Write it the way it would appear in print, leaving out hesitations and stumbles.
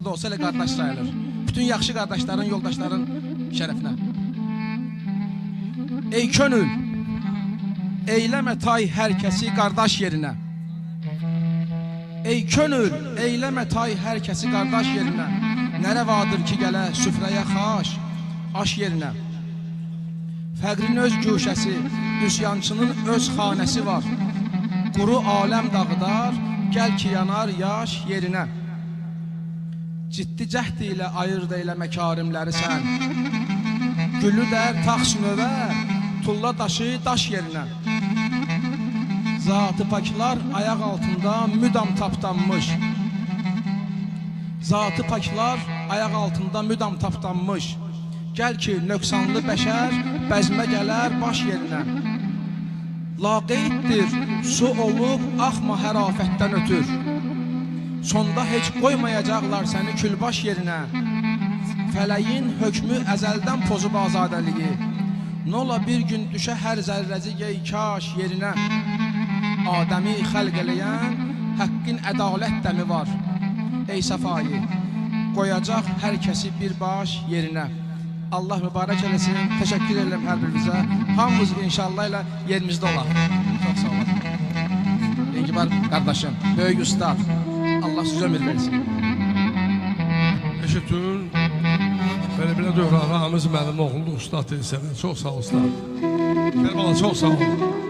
da olsa elə qardaş sayılır. Bütün yaxşı qardaşların, yoldaşların şərəfinə. Ey könül, eyləmə tay hər kəsi qardaş yerinə. Ey könül, eyləmə tay hər kəsi qardaş yerinə. Nə rəvadır ki, gələ süfrəyə xaş, aş yerinə. Fəqrin öz güşəsi, üsyançının öz xanəsi var. Quru aləm dağıdar, gəl ki yanar yaş yerinə. Ciddi cəhd ilə ayırd elə məkarimləri sən. Gülü dər tax növə, tulla daşı daş yerinə. Zat-ı paklar ayaq altında müdam tapdanmış. Zat-ı paklar ayaq altında müdam tapdanmış. Gəl ki nöqsanlı bəşər bəzmə gələr baş yerinə. Laqeyddir, su olub axma hərafətdən ötür. Sonda heç qoymayacaqlar səni külbaş yerinə. Fələyin hökmü əzəldən pozub azadəliyi. Nola bir gün düşə hər zərrəci yey kaş yerinə. Adəmi xəlq eləyən həqqin ədalət dəmi var. Ey səfayı, qoyacaq hər kəsi bir baş yerinə. Allah mübarək eləsin. Təşəkkür edirəm hər birinizə. Hamımız inşallah ilə yerimizdə olaq. Çox sağ olun. İngibar qardaşım, böyük ustad. Allah siz ömür versin. Eşitün, belə dövrə Ramiz mənim oğlu ustad deyilsən. Çox sağ ol ustad. Kərbəla çox sağ ol.